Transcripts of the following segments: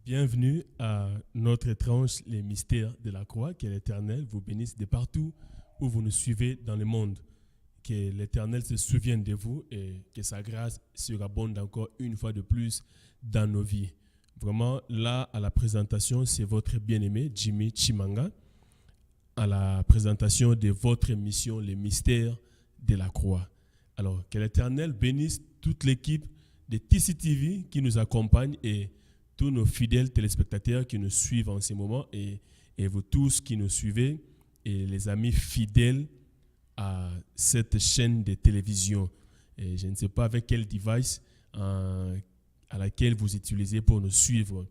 Bienvenue à notre tranche, les mystères de la croix. Que l'Éternel vous bénisse de partout où vous nous suivez dans le monde. Que l'Éternel se souvienne de vous et que sa grâce surabonde encore une fois de plus dans nos vies. Vraiment, là, à la présentation, c'est votre bien-aimé Jimmy Chimanga, à la présentation de votre émission, les mystères de la croix. Alors, que l'Éternel bénisse toute l'équipe de TCTV qui nous accompagne et tous nos fidèles téléspectateurs qui nous suivent en ce moment et vous tous qui nous suivez et les amis fidèles à cette chaîne de télévision. Et je ne sais pas avec quel device à laquelle vous utilisez pour nous suivre.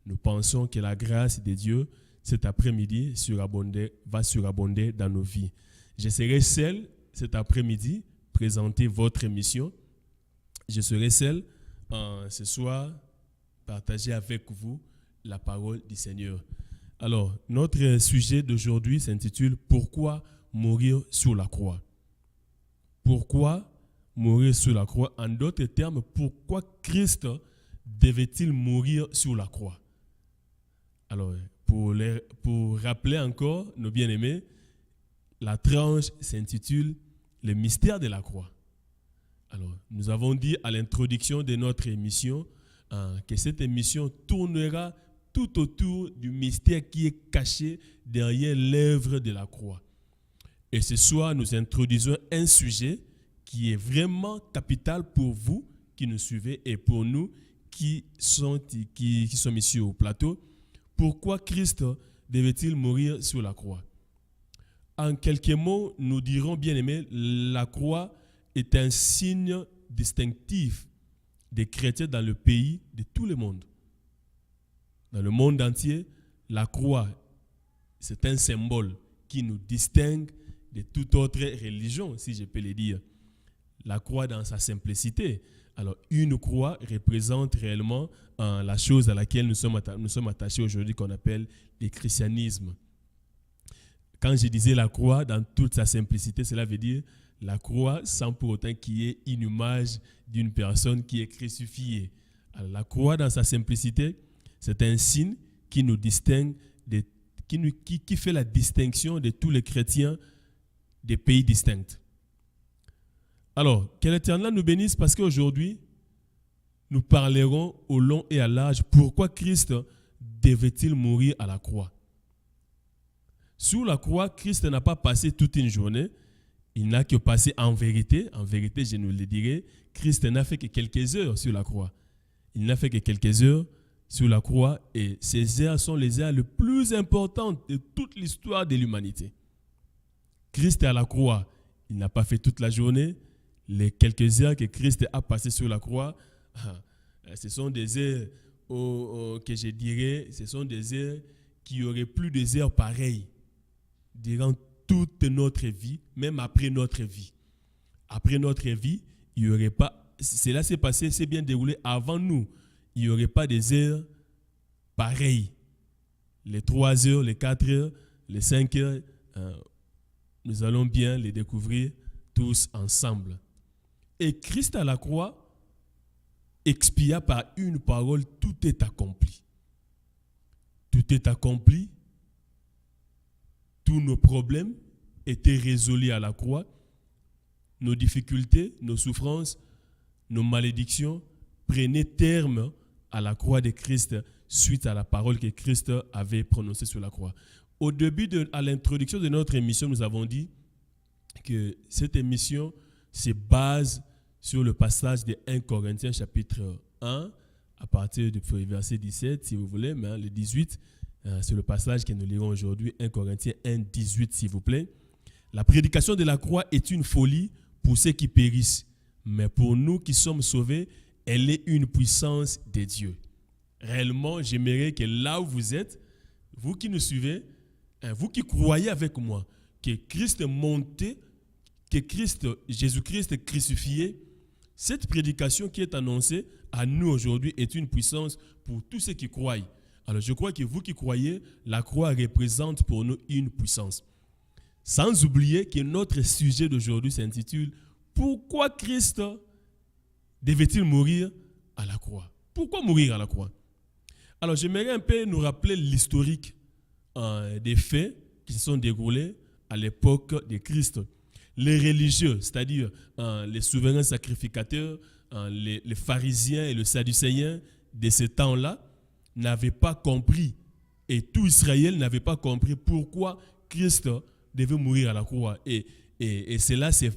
Nous pensons que la grâce de Dieu cet après-midi va surabonder dans nos vies. Je serai seul cet après-midi présenter votre émission. Je serai seul ce soir partager avec vous la parole du Seigneur. Alors, notre sujet d'aujourd'hui s'intitule « Pourquoi mourir sur la croix ?» Pourquoi mourir sur la croix? En d'autres termes, pourquoi Christ devait-il mourir sur la croix? Alors, pour rappeler encore nos bien-aimés, la tranche s'intitule « Le mystère de la croix ». Alors, nous avons dit à l'introduction de notre émission que cette émission tournera tout autour du mystère qui est caché derrière l'œuvre de la croix. Et ce soir, nous introduisons un sujet qui est vraiment capital pour vous qui nous suivez et pour nous qui sommes ici au plateau. Pourquoi Christ devait-il mourir sur la croix? En quelques mots, nous dirons, bien aimé, la croix est un signe distinctif des chrétiens dans le pays de tout le monde. Dans le monde entier, la croix, c'est un symbole qui nous distingue de toute autre religion, si je peux le dire. La croix dans sa simplicité. Alors, une croix représente réellement la chose à laquelle nous sommes attachés aujourd'hui, qu'on appelle le christianisme. Quand je disais la croix dans toute sa simplicité, cela veut dire la croix sans pour autant qu'il y ait une image d'une personne qui est crucifiée. Alors, la croix dans sa simplicité, c'est un signe qui nous distingue, qui fait la distinction de tous les chrétiens des pays distincts. Alors, que l'Éternel nous bénisse parce qu'aujourd'hui, nous parlerons au long et à large pourquoi Christ devait-il mourir à la croix. Sur la croix, Christ n'a pas passé toute une journée. Il n'a que passé en vérité, je nous le dirai, Christ n'a fait que quelques heures sur la croix. Il n'a fait que quelques heures sur la croix et ces heures sont les heures les plus importantes de toute l'histoire de l'humanité. Christ à la croix, il n'a pas fait toute la journée. Les quelques heures que Christ a passées sur la croix, ce sont des heures que je dirais, ce sont des heures qui auraient plus des heures pareilles durant toute notre vie, même après notre vie. Après notre vie, il n'y aurait pas, cela s'est passé, c'est bien déroulé avant nous. Il n'y aurait pas des heures pareilles. Les 3 heures, les 4 heures, les 5 heures, nous allons bien les découvrir tous ensemble. Et Christ à la croix expia par une parole, tout est accompli. Tout est accompli. Tous nos problèmes étaient résolus à la croix. Nos difficultés, nos souffrances, nos malédictions prenaient terme à la croix de Christ suite à la parole que Christ avait prononcée sur la croix. Au début, à l'introduction de notre émission, nous avons dit que cette émission se base sur le passage de 1 Corinthiens chapitre 1, à partir du verset 17, si vous voulez, mais le 18, c'est le passage que nous lirons aujourd'hui, 1 Corinthiens 1, 18, s'il vous plaît. La prédication de la croix est une folie pour ceux qui périssent, mais pour nous qui sommes sauvés, elle est une puissance de Dieu. Réellement, j'aimerais que là où vous êtes, vous qui nous suivez, vous qui croyez avec moi, que Christ est monté, que Jésus-Christ crucifié, cette prédication qui est annoncée à nous aujourd'hui est une puissance pour tous ceux qui croient. Alors je crois que vous qui croyez, la croix représente pour nous une puissance. Sans oublier que notre sujet d'aujourd'hui s'intitule « Pourquoi Christ devait-il mourir à la croix ?» Pourquoi mourir à la croix? Alors, j'aimerais un peu nous rappeler l'historique des faits qui se sont déroulés à l'époque de Christ. Les religieux, c'est-à-dire les souverains sacrificateurs, les pharisiens et les sadducéens de ce temps-là, n'avaient pas compris, et tout Israël n'avait pas compris pourquoi Christ devait mourir à la croix. Et cela c'est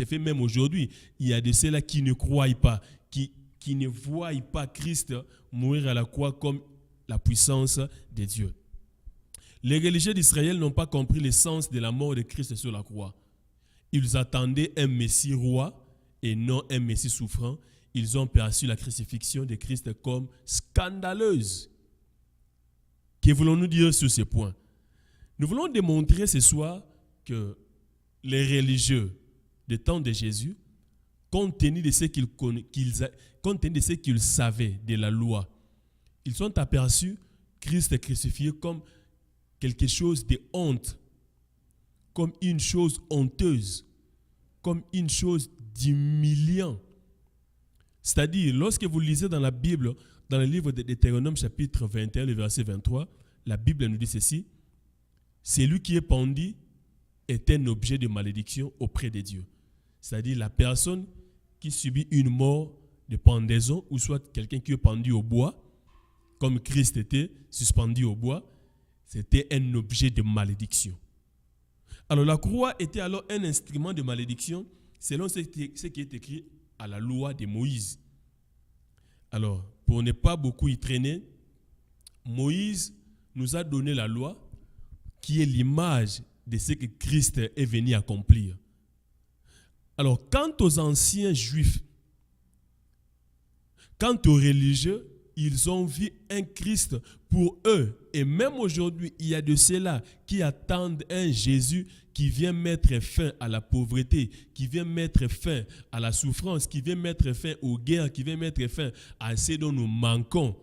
fait même aujourd'hui. Il y a de ceux-là qui ne croient pas, qui ne voient pas Christ mourir à la croix comme la puissance de Dieu. Les religieux d'Israël n'ont pas compris le sens de la mort de Christ sur la croix. Ils attendaient un Messie roi et non un Messie souffrant. Ils ont perçu la crucifixion de Christ comme scandaleuse. Que voulons-nous dire sur ce point? Nous voulons démontrer ce soir que les religieux des temps de Jésus, compte tenu de ce qu'ils savaient de la loi, ils ont aperçu Christ crucifié comme quelque chose de honte, comme une chose honteuse, comme une chose d'humiliant. C'est-à-dire, lorsque vous lisez dans la Bible, dans le livre de Deutéronome chapitre 21, le verset 23, la Bible nous dit ceci: celui qui est pendu est un objet de malédiction auprès de Dieu. C'est-à-dire la personne qui subit une mort de pendaison, ou soit quelqu'un qui est pendu au bois, comme Christ était suspendu au bois, c'était un objet de malédiction. Alors la croix était alors un instrument de malédiction selon ce qui est écrit à la loi de Moïse. Alors, pour ne pas beaucoup y traîner, Moïse nous a donné la loi qui est l'image de ce que Christ est venu accomplir. Alors, quant aux anciens juifs, quant aux religieux, ils ont vu un Christ pour eux. Et même aujourd'hui, il y a de ceux-là qui attendent un Jésus qui vient mettre fin à la pauvreté, qui vient mettre fin à la souffrance, qui vient mettre fin aux guerres, qui vient mettre fin à ce dont nous manquons.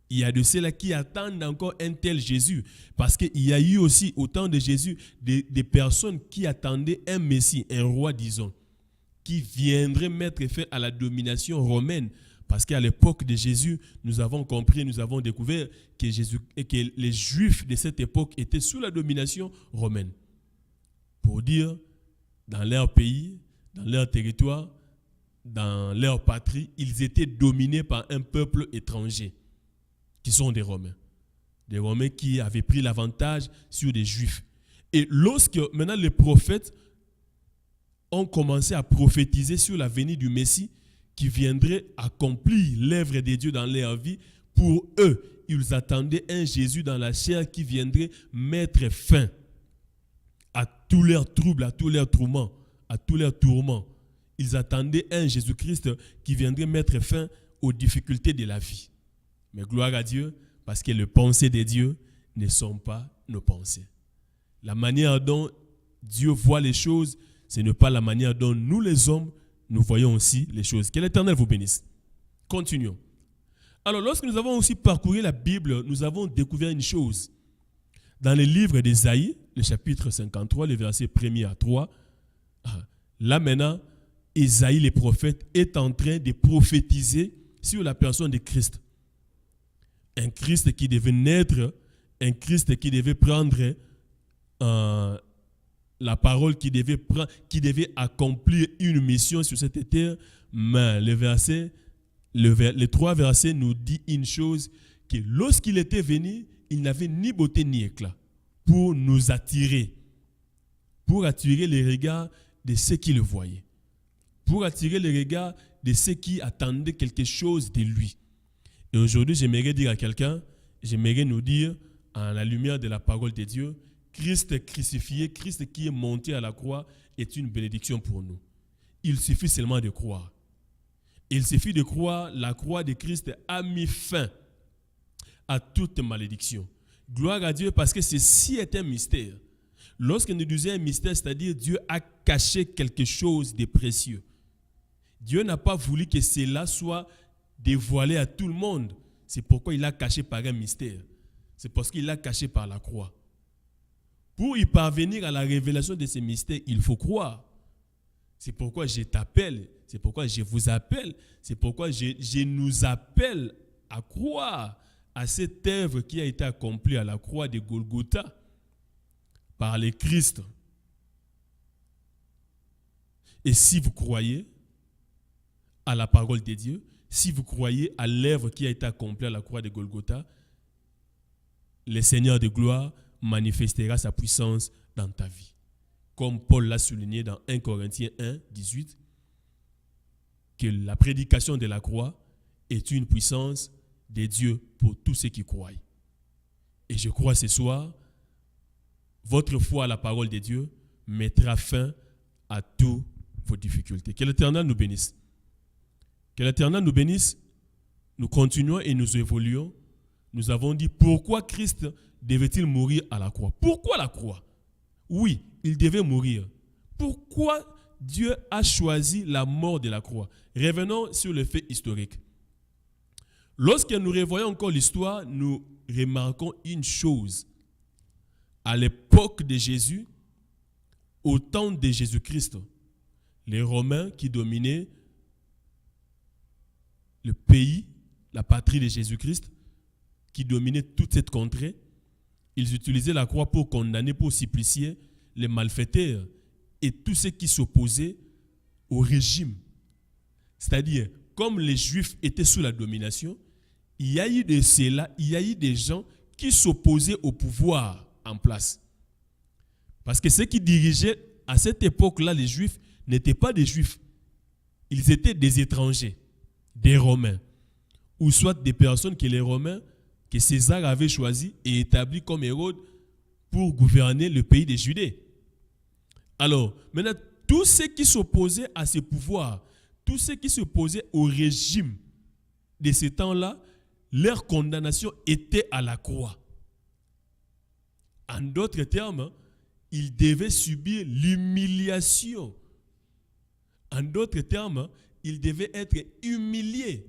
Il y a de ceux-là qui attendent encore un tel Jésus. Parce qu'il y a eu aussi, au temps de Jésus, des personnes qui attendaient un Messie, un roi, disons, qui viendrait mettre fin à la domination romaine. Parce qu'à l'époque de Jésus, nous avons compris, nous avons découvert que les Juifs de cette époque étaient sous la domination romaine. Pour dire, dans leur pays, dans leur territoire, dans leur patrie, ils étaient dominés par un peuple étranger, qui sont des Romains. Des Romains qui avaient pris l'avantage sur des Juifs. Et lorsque maintenant les prophètes ont commencé à prophétiser sur la venue du Messie, qui viendrait accomplir l'œuvre de Dieu dans leur vie, pour eux, ils attendaient un Jésus dans la chair qui viendrait mettre fin à tous leurs troubles, à tous leurs tourments, à tous leurs tourments. Ils attendaient un Jésus-Christ qui viendrait mettre fin aux difficultés de la vie. Mais gloire à Dieu, parce que les pensées de Dieu ne sont pas nos pensées. La manière dont Dieu voit les choses, ce n'est pas la manière dont nous les hommes, nous voyons aussi les choses. Que l'Éternel vous bénisse. Continuons. Alors, lorsque nous avons aussi parcouru la Bible, nous avons découvert une chose. Dans le livre d'Ésaïe, le chapitre 53, les versets 1er à 3, là maintenant, Ésaïe, le prophète, est en train de prophétiser sur la personne de Christ. Un Christ qui devait naître, un Christ qui devait prendre la parole, qui devait accomplir une mission sur cette terre. Mais les 3 versets nous disent une chose, que lorsqu'il était venu, il n'avait ni beauté ni éclat pour nous attirer, pour attirer les regards de ceux qui le voyaient, pour attirer les regards de ceux qui attendaient quelque chose de lui. Et aujourd'hui, j'aimerais dire à quelqu'un, j'aimerais nous dire, à la lumière de la parole de Dieu, Christ crucifié, Christ qui est monté à la croix est une bénédiction pour nous. Il suffit seulement de croire. Il suffit de croire, la croix de Christ a mis fin à toute malédiction. Gloire à Dieu, parce que ceci est un mystère. Lorsque nous disons un mystère, c'est-à-dire Dieu a caché quelque chose de précieux. Dieu n'a pas voulu que cela soit dévoilé à tout le monde. C'est pourquoi il l'a caché par un mystère. C'est parce qu'il l'a caché par la croix. Pour y parvenir à la révélation de ces mystères, il faut croire. C'est pourquoi je t'appelle, c'est pourquoi je vous appelle, c'est pourquoi je nous appelle à croire à cette œuvre qui a été accomplie à la croix de Golgotha par le Christ. Et si vous croyez à la parole de Dieu, si vous croyez à l'œuvre qui a été accomplie à la croix de Golgotha, le Seigneur de gloire manifestera sa puissance dans ta vie. Comme Paul l'a souligné dans 1 Corinthiens 1, 18, que la prédication de la croix est une puissance de Dieu pour tous ceux qui croient. Et je crois ce soir, votre foi à la parole de Dieu mettra fin à toutes vos difficultés. Que l'Éternel nous bénisse. Que l'Éternel nous bénisse. Nous continuons et nous évoluons. Nous avons dit pourquoi Christ devait-il mourir à la croix? Pourquoi la croix? Oui, il devait mourir. Pourquoi Dieu a choisi la mort de la croix? Revenons sur le fait historique. Lorsque nous revoyons encore l'histoire, nous remarquons une chose. À l'époque de Jésus, au temps de Jésus-Christ, les Romains qui dominaient le pays, la patrie de Jésus-Christ, qui dominaient toute cette contrée, ils utilisaient la croix pour condamner, pour supplicier les malfaiteurs et tous ceux qui s'opposaient au régime. C'est-à-dire, comme les Juifs étaient sous la domination, il y a eu de cela, il y a eu des gens qui s'opposaient au pouvoir en place. Parce que ceux qui dirigeaient à cette époque-là, les Juifs, n'étaient pas des Juifs. Ils étaient des étrangers, des Romains, ou soit des personnes que les Romains, que César avait choisi et établi comme Hérode pour gouverner le pays des Judées. Alors, maintenant, tous ceux qui s'opposaient à ce pouvoir, tous ceux qui s'opposaient au régime de ce temps-là, leur condamnation était à la croix. En d'autres termes, ils devaient subir l'humiliation. En d'autres termes, ils devaient être humiliés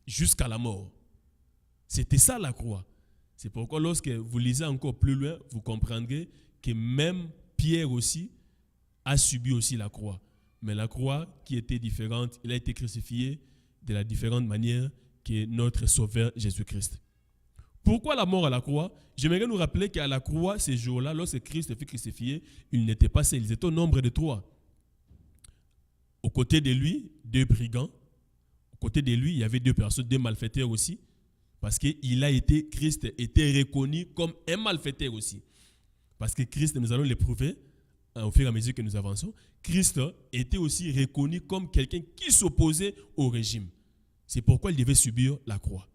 jusqu'à la mort. C'était ça la croix. C'est pourquoi lorsque vous lisez encore plus loin, vous comprendrez que même Pierre aussi a subi aussi la croix. Mais la croix qui était différente, il a été crucifié de la différente manière que notre Sauveur Jésus-Christ. Pourquoi la mort à la croix? J'aimerais nous rappeler qu'à la croix, ces jours-là, lorsque Christ fut crucifié, ils n'étaient pas seuls, ils étaient au nombre de 3. Au côté de lui, 2 brigands. Au côté de lui, il y avait 2 personnes, 2 malfaiteurs aussi. Parce que Christ était reconnu comme un malfaiteur aussi. Parce que Christ, nous allons l'éprouver au fur et à mesure que nous avançons, Christ était aussi reconnu comme quelqu'un qui s'opposait au régime. C'est pourquoi il devait subir la croix.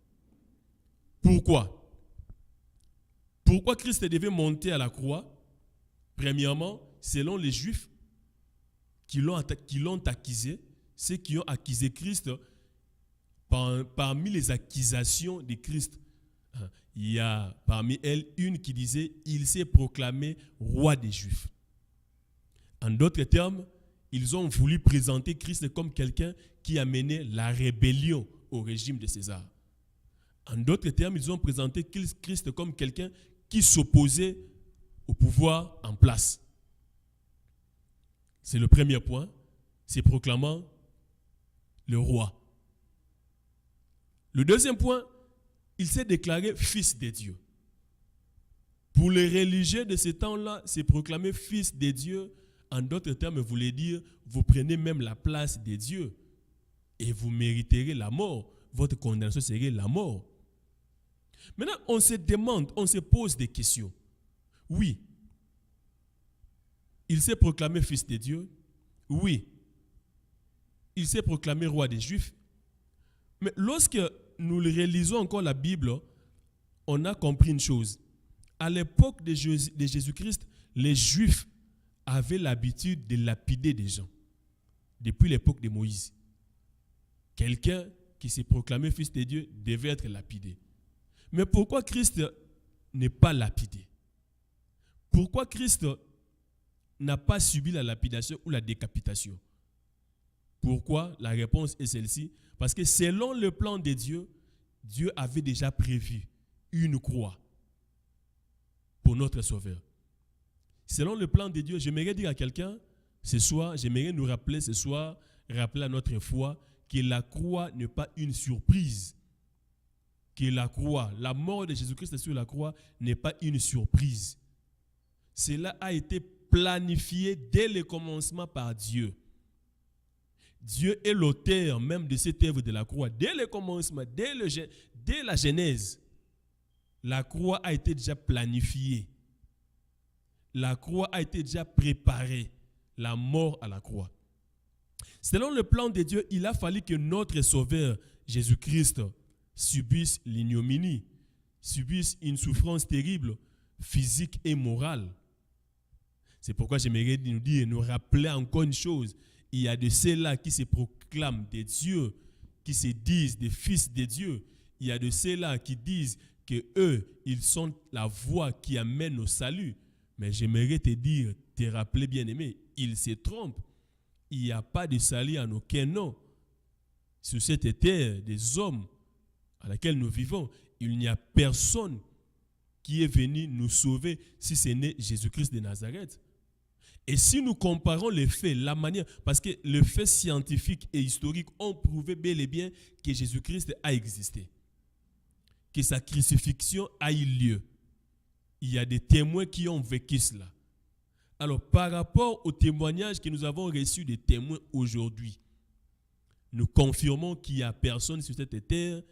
Pourquoi? Pourquoi Christ devait monter à la croix? Premièrement, selon les Juifs qui l'ont accusé, ceux qui ont accusé Christ, parmi les accusations de Christ, il y a parmi elles une qui disait « Il s'est proclamé roi des Juifs ». En d'autres termes, ils ont voulu présenter Christ comme quelqu'un qui a mené la rébellion au régime de César. En d'autres termes, ils ont présenté Christ comme quelqu'un qui s'opposait au pouvoir en place. C'est le premier point, c'est proclamant le roi. Le deuxième point, il s'est déclaré fils de Dieu. Pour les religieux de ce temps-là, c'est proclamer fils de Dieu. En d'autres termes, voulait dire, vous prenez même la place de Dieu et vous mériterez la mort. Votre condamnation serait la mort. Maintenant, on se demande, on se pose des questions. Oui, il s'est proclamé fils de Dieu. Oui, il s'est proclamé roi des Juifs. Mais lorsque nous relisons encore la Bible, on a compris une chose. À l'époque de Jésus-Christ, les Juifs avaient l'habitude de lapider des gens. Depuis l'époque de Moïse. Quelqu'un qui s'est proclamé fils de Dieu devait être lapidé. Mais pourquoi Christ n'est pas lapidé? Pourquoi Christ n'a pas subi la lapidation ou la décapitation? Pourquoi? La réponse est celle-ci. Parce que selon le plan de Dieu, Dieu avait déjà prévu une croix pour notre Sauveur. Selon le plan de Dieu, j'aimerais dire à quelqu'un ce soir, j'aimerais nous rappeler ce soir, rappeler à notre foi que la croix n'est pas une surprise. que la croix, la mort de Jésus-Christ sur la croix n'est pas une surprise. Cela a été planifié dès le commencement par Dieu. Dieu est l'auteur même de cette œuvre de la croix. Dès le commencement, dès la Genèse, la croix a été déjà planifiée. La croix a été déjà préparée. La mort à la croix. Selon le plan de Dieu, il a fallu que notre Sauveur, Jésus-Christ, subisse l'ignominie, subisse une souffrance terrible, physique et morale. C'est pourquoi j'aimerais nous rappeler encore une chose. Il y a de ceux-là qui se proclament des dieux, qui se disent des fils de Dieu. Il y a de ceux-là qui disent que eux, ils sont la voie qui amène au salut. Mais j'aimerais te rappeler, bien-aimé, ils se trompent. Il n'y a pas de salut en aucun nom. Sur cette terre des hommes à laquelle nous vivons, il n'y a personne qui est venu nous sauver si ce n'est Jésus-Christ de Nazareth. Et si nous comparons les faits, la manière, parce que les faits scientifiques et historiques ont prouvé bel et bien que Jésus-Christ a existé, que sa crucifixion a eu lieu. Il y a des témoins qui ont vécu cela. Alors, par rapport aux témoignages que nous avons reçus des témoins aujourd'hui, nous confirmons qu'il n'y a personne sur cette terre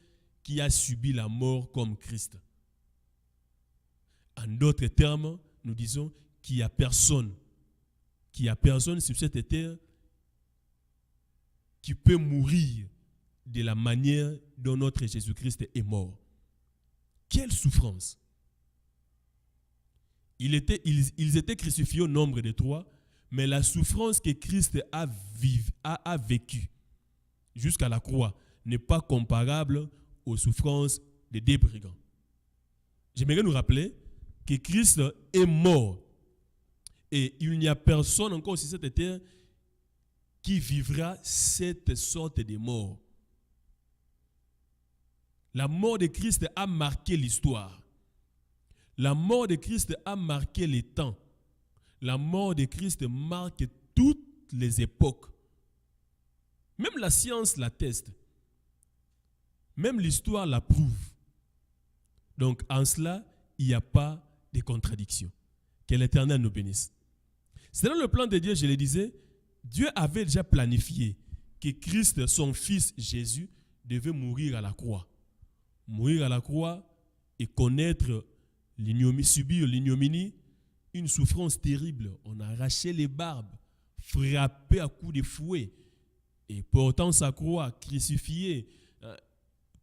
qui a subi la mort comme Christ. En d'autres termes, nous disons qu'il n'y a personne sur cette terre qui peut mourir de la manière dont notre Jésus-Christ est mort. Quelle souffrance! Ils étaient crucifiés au nombre de 3, mais la souffrance que Christ a vécue jusqu'à la croix n'est pas comparable aux souffrances des 2 brigands. J'aimerais nous rappeler que Christ est mort et il n'y a personne encore sur cette terre qui vivra cette sorte de mort. La mort de Christ a marqué l'histoire. La mort de Christ a marqué les temps. La mort de Christ marque toutes les époques. Même la science l'atteste. Même l'histoire la prouve. Donc en cela, il n'y a pas de contradiction. Que l'Éternel nous bénisse. Selon le plan de Dieu, je le disais, Dieu avait déjà planifié que Christ, son fils Jésus, devait mourir à la croix. Mourir à la croix et connaître subir l'ignominie, une souffrance terrible. On a arraché les barbes, frappé à coups de fouet, et portant sa croix, crucifié,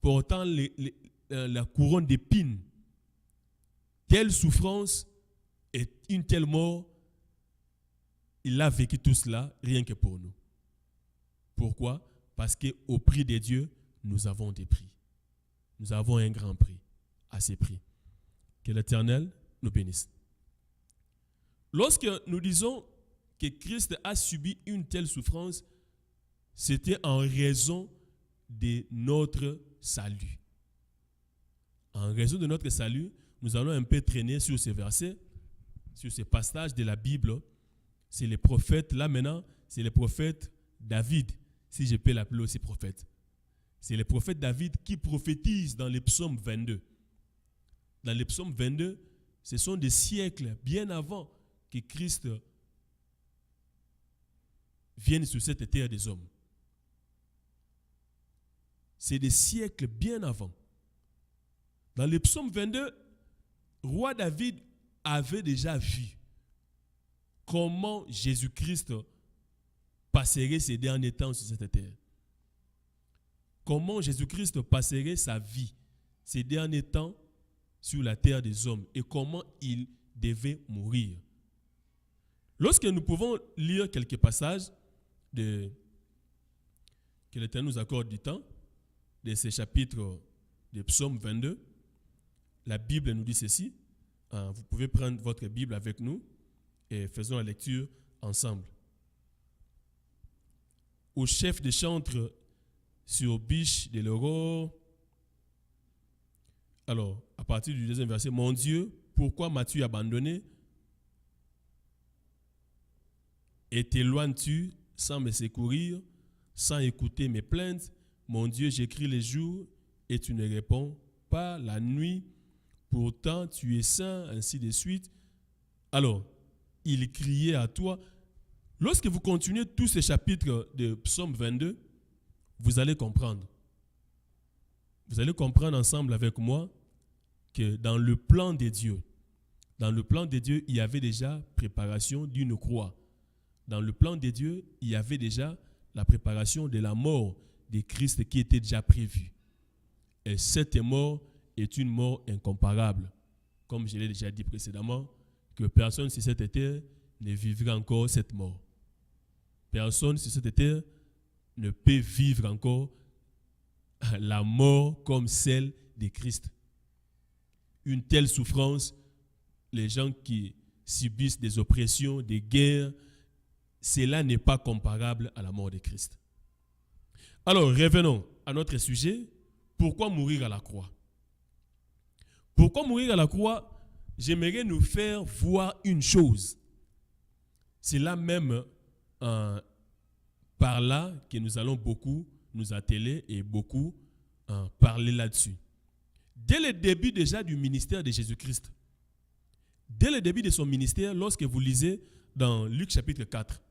portant la couronne d'épines. Telle souffrance et une telle mort, il a vécu tout cela rien que pour nous. Pourquoi? Parce qu'au prix de Dieu, nous avons des prix. Nous avons un grand prix, à ces prix. Que l'Éternel nous bénisse. Lorsque nous disons que Christ a subi une telle souffrance, c'était en raison de notre salut. En raison de notre salut, nous allons un peu traîner sur ces versets, sur ces passages de la Bible. C'est les prophètes, là maintenant, c'est le prophète David, si je peux l'appeler aussi prophète. C'est le prophète David qui prophétise dans le psaume 22. Dans le psaume 22, ce sont des siècles bien avant que Christ vienne sur cette terre des hommes. C'est des siècles bien avant. Dans le psaume 22, roi David avait déjà vu comment Jésus-Christ passerait ses derniers temps sur cette terre. Comment Jésus-Christ passerait sa vie, ses derniers temps sur la terre des hommes et comment il devait mourir. Lorsque nous pouvons lire quelques passages que l'Éternel nous accorde du temps, de ces chapitres de Psaume 22, la Bible nous dit ceci. Vous pouvez prendre votre Bible avec nous et faisons la lecture ensemble. Au chef des chantres sur biche de l'Aurore. Alors, à partir du 2e verset, mon Dieu, pourquoi m'as-tu abandonné? Et t'éloignes-tu sans me secourir, sans écouter mes plaintes? Mon Dieu, j'écris les jours et tu ne réponds pas la nuit, pourtant tu es saint, ainsi de suite. Alors, il criait à toi. Lorsque vous continuez tous ces chapitres de Psaume 22, vous allez comprendre. Vous allez comprendre ensemble avec moi que dans le plan de Dieu, il y avait déjà préparation d'une croix. Dans le plan de Dieu, il y avait déjà la préparation de la mort de Christ qui était déjà prévue. Et cette mort est une mort incomparable. Comme je l'ai déjà dit précédemment, que personne sur cette terre ne vivra encore cette mort. Personne sur cette terre ne peut vivre encore la mort comme celle de Christ. Une telle souffrance, les gens qui subissent des oppressions, des guerres, cela n'est pas comparable à la mort de Christ. Alors, revenons à notre sujet. Pourquoi mourir à la croix? Pourquoi mourir à la croix? J'aimerais nous faire voir une chose. C'est là même par là que nous allons beaucoup nous atteler et beaucoup parler là-dessus. Dès le début déjà du ministère de Jésus-Christ, dès le début de son ministère, lorsque vous lisez dans Luc chapitre 4,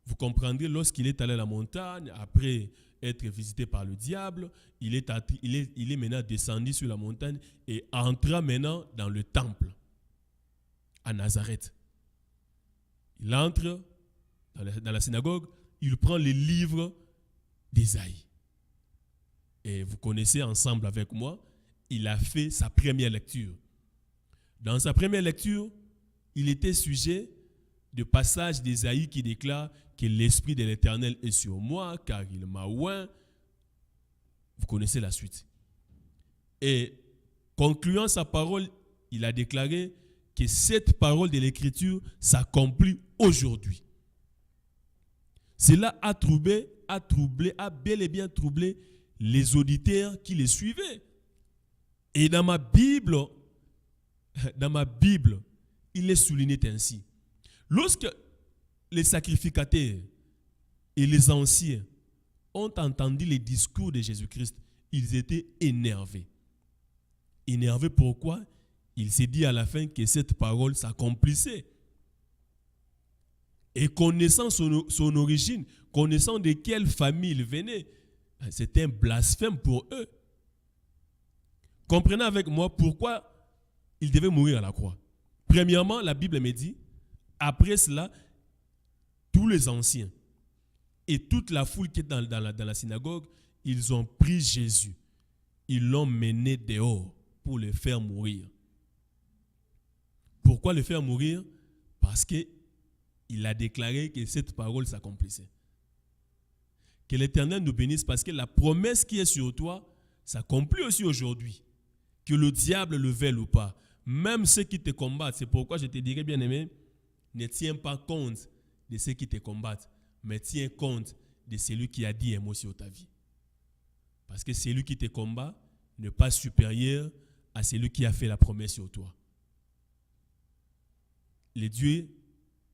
vous comprendrez lorsqu'il est allé à la montagne, après être visité par le diable, il est maintenant descendu sur la montagne et entra maintenant dans le temple à Nazareth. Il entre dans la synagogue, il prend les livres d'Ésaïe. Et vous connaissez ensemble avec moi, il a fait sa première lecture. Dans sa première lecture, il était sujet de passage d'Ésaïe qui déclare que l'Esprit de l'Éternel est sur moi, car il m'a oint. Vous connaissez la suite. Et concluant sa parole, il a déclaré que cette parole de l'Écriture s'accomplit aujourd'hui. Cela a bel et bien troublé les auditeurs qui les suivaient. Et dans ma Bible, il est souligné ainsi. Lorsque les sacrificateurs et les anciens ont entendu les discours de Jésus-Christ, ils étaient énervés. Énervés pourquoi? Il s'est dit à la fin que cette parole s'accomplissait. Et connaissant son origine, connaissant de quelle famille il venait, c'était un blasphème pour eux. Comprenez avec moi pourquoi il devait mourir à la croix. Premièrement, la Bible me dit, après cela, tous les anciens et toute la foule qui est dans la synagogue, ils ont pris Jésus. Ils l'ont mené dehors pour le faire mourir. Pourquoi le faire mourir? Parce qu'il a déclaré que cette parole s'accomplissait. Que l'Éternel nous bénisse parce que la promesse qui est sur toi s'accomplit aussi aujourd'hui. Que le diable le veuille ou pas. Même ceux qui te combattent, c'est pourquoi je te dirais, bien aimé, ne tiens pas compte de ceux qui te combattent, mais tiens compte de celui qui a dit un mot sur ta vie. Parce que celui qui te combat n'est pas supérieur à celui qui a fait la promesse sur toi. Le Dieu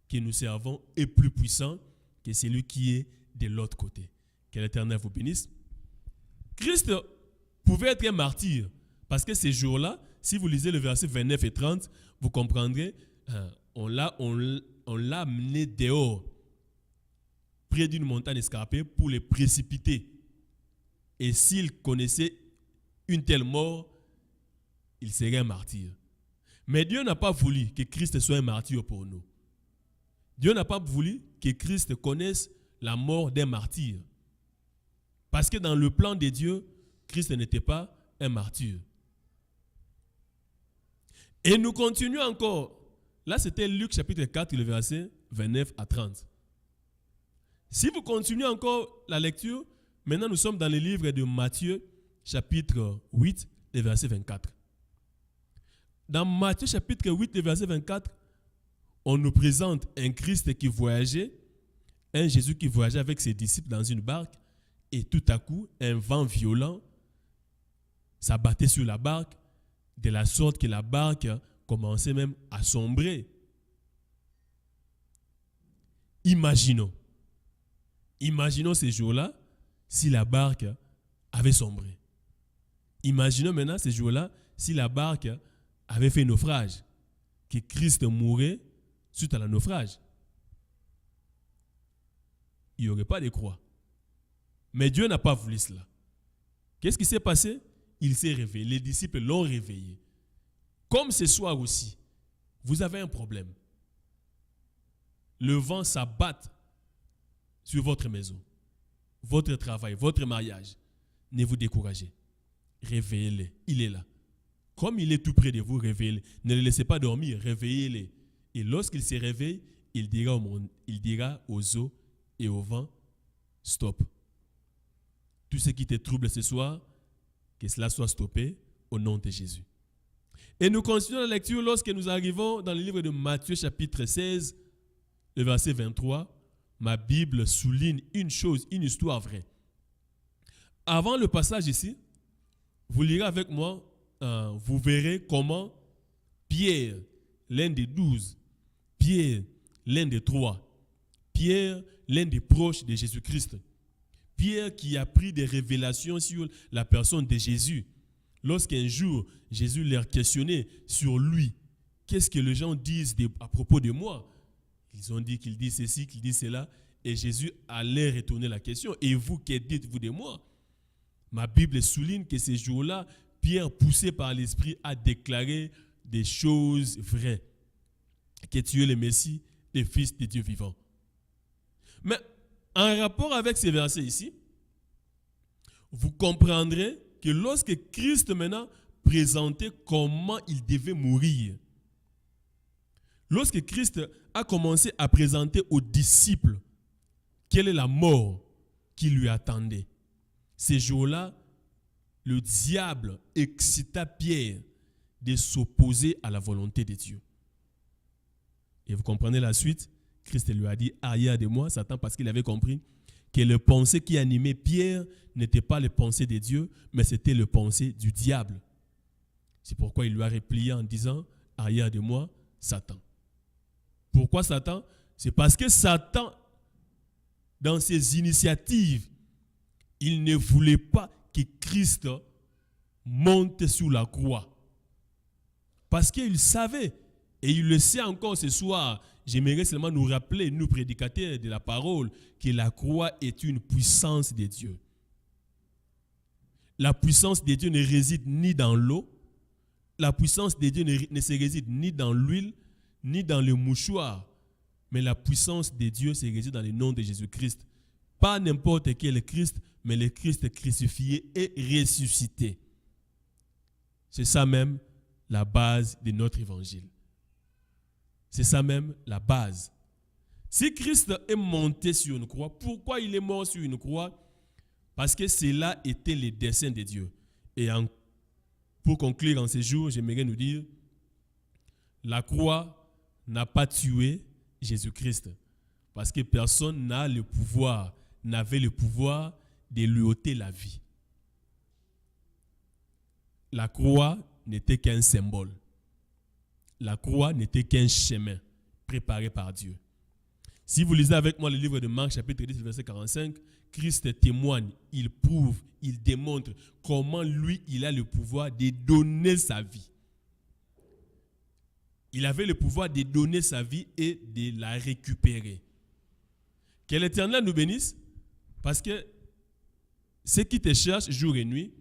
que nous servons est plus puissant que celui qui est de l'autre côté. Que l'Éternel vous bénisse. Christ pouvait être un martyr parce que ces jours-là, si vous lisez le verset 29 et 30, vous comprendrez, on l'a amené dehors, près d'une montagne escarpée, pour les précipiter. Et s'il connaissait une telle mort, il serait un martyr. Mais Dieu n'a pas voulu que Christ soit un martyr pour nous. Dieu n'a pas voulu que Christ connaisse la mort d'un martyr. Parce que dans le plan de Dieu, Christ n'était pas un martyr. Et nous continuons encore. Là, c'était Luc chapitre 4, le verset 29 à 30. Si vous continuez encore la lecture, maintenant nous sommes dans le livre de Matthieu, chapitre 8, le verset 24. Dans Matthieu chapitre 8, le verset 24, on nous présente un Christ qui voyageait, un Jésus qui voyageait avec ses disciples dans une barque, et tout à coup, un vent violent s'abattait sur la barque, de la sorte que la barque commençait même à sombrer. Imaginons ces jours-là, si la barque avait sombré. Imaginons maintenant ces jours-là, si la barque avait fait naufrage, que Christ mourait suite à la naufrage. Il n'y aurait pas de croix. Mais Dieu n'a pas voulu cela. Qu'est-ce qui s'est passé? Il s'est réveillé. Les disciples l'ont réveillé. Comme ce soir aussi, vous avez un problème. Le vent s'abat sur votre maison, votre travail, votre mariage. Ne vous découragez. Réveillez-le. Il est là. Comme il est tout près de vous, réveillez-le. Ne le laissez pas dormir, réveillez-le. Et lorsqu'il se réveille, il dira au monde, il dira aux eaux et au vent, stop. Tout ce qui te trouble ce soir, que cela soit stoppé au nom de Jésus. Et nous continuons la lecture lorsque nous arrivons dans le livre de Matthieu chapitre 16, le verset 23. Ma Bible souligne une chose, une histoire vraie. Avant le passage ici, vous lirez avec moi, vous verrez comment Pierre, l'un des 12, Pierre, l'un des 3, Pierre, l'un des proches de Jésus-Christ, Pierre qui a pris des révélations sur la personne de Jésus. Lorsqu'un jour, Jésus leur questionnait sur lui, qu'est-ce que les gens disent à propos de moi? Ils ont dit qu'il dit ceci, qu'il dit cela, et Jésus allait retourner la question. Et vous, que dites-vous de moi? Ma Bible souligne que ces jours-là, Pierre, poussé par l'Esprit, a déclaré des choses vraies. Que tu es le Messie, le Fils de Dieu vivant. Mais en rapport avec ces versets ici, vous comprendrez que lorsque Christ maintenant présentait comment il devait mourir, lorsque Christ a commencé à présenter aux disciples quelle est la mort qui lui attendait, ces jours-là, le diable excita Pierre de s'opposer à la volonté de Dieu. Et vous comprenez la suite? Christ lui a dit, arrière de moi, Satan, parce qu'il avait compris que les pensées qui animaient Pierre n'étaient pas les pensées de Dieu, mais c'était les pensées du diable. C'est pourquoi il lui a replié en disant, arrière de moi, Satan. Pourquoi Satan? C'est parce que Satan, dans ses initiatives, il ne voulait pas que Christ monte sur la croix. Parce qu'il savait, et il le sait encore ce soir, j'aimerais seulement nous rappeler, nous prédicateurs de la parole, que la croix est une puissance de Dieu. La puissance de Dieu ne réside ni dans l'eau, la puissance de Dieu ne se réside ni dans l'huile, ni dans le mouchoir, mais la puissance de Dieu se réside dans le nom de Jésus-Christ. Pas n'importe quel Christ, mais le Christ crucifié et ressuscité. C'est ça même la base de notre évangile. C'est ça même la base. Si Christ est monté sur une croix, pourquoi il est mort sur une croix? Parce que cela était le dessein de Dieu. Et pour conclure en ces jours, j'aimerais nous dire, la croix n'a pas tué Jésus-Christ. Parce que personne n'avait le pouvoir de lui ôter la vie. La croix n'était qu'un symbole. La croix n'était qu'un chemin préparé par Dieu. Si vous lisez avec moi le livre de Marc, chapitre 10, verset 45, Christ témoigne, il prouve, il démontre comment lui, il a le pouvoir de donner sa vie. Il avait le pouvoir de donner sa vie et de la récupérer. Que l'Éternel nous bénisse, parce que ceux qui te cherchent jour et nuit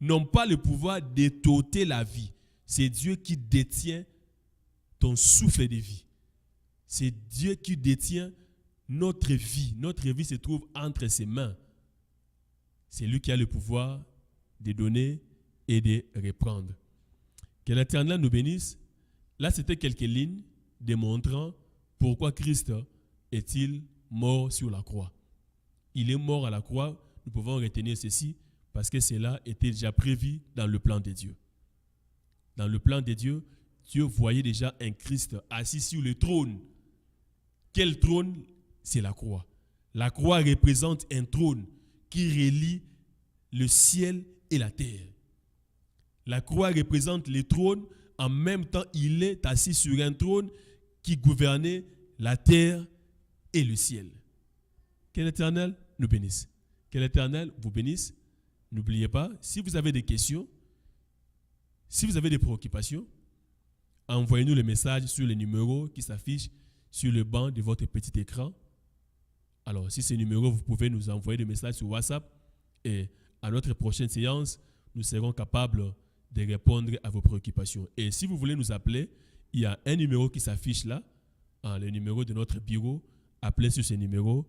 n'ont pas le pouvoir de t'ôter la vie. C'est Dieu qui détient ton souffle de vie. C'est Dieu qui détient notre vie. Notre vie se trouve entre ses mains. C'est lui qui a le pouvoir de donner et de reprendre. Que l'Éternel nous bénisse. Là, c'était quelques lignes démontrant pourquoi Christ est-il mort sur la croix. Il est mort à la croix. Nous pouvons retenir ceci parce que cela était déjà prévu dans le plan de Dieu. Dans le plan de Dieu, Dieu voyait déjà un Christ assis sur le trône. Quel trône? C'est la croix. La croix représente un trône qui relie le ciel et la terre. La croix représente le trône. En même temps, il est assis sur un trône qui gouvernait la terre et le ciel. Que l'Éternel nous bénisse. Que l'Éternel vous bénisse. N'oubliez pas, si vous avez des questions, Si vous avez des préoccupations, envoyez-nous le message sur les numéros qui s'affichent sur le banc de votre petit écran. Alors, si ces numéros, vous pouvez nous envoyer des messages sur WhatsApp et à notre prochaine séance, nous serons capables de répondre à vos préoccupations. Et si vous voulez nous appeler, il y a un numéro qui s'affiche là, le numéro de notre bureau. Appelez sur ce numéro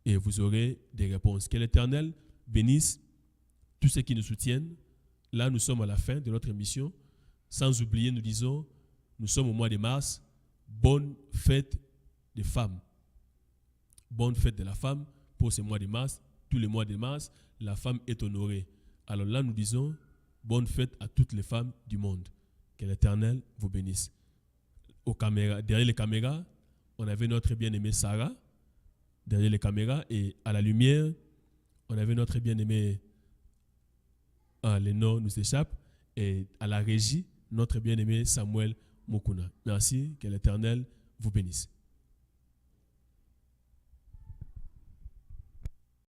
et vous aurez des réponses. Que l'Éternel bénisse tous ceux qui nous soutiennent. Là, nous sommes à la fin de notre émission. Sans oublier, nous disons, nous sommes au mois de mars. Bonne fête des femmes. Bonne fête de la femme pour ce mois de mars. Tous les mois de mars, la femme est honorée. Alors là, nous disons, bonne fête à toutes les femmes du monde. Que l'Éternel vous bénisse. Derrière les caméras, on avait notre bien-aimée Sarah. Derrière les caméras et à la lumière, on avait notre bien-aimé, les noms nous échappent, et à la régie, notre bien-aimé Samuel Mokuna. Merci, que l'Éternel vous bénisse.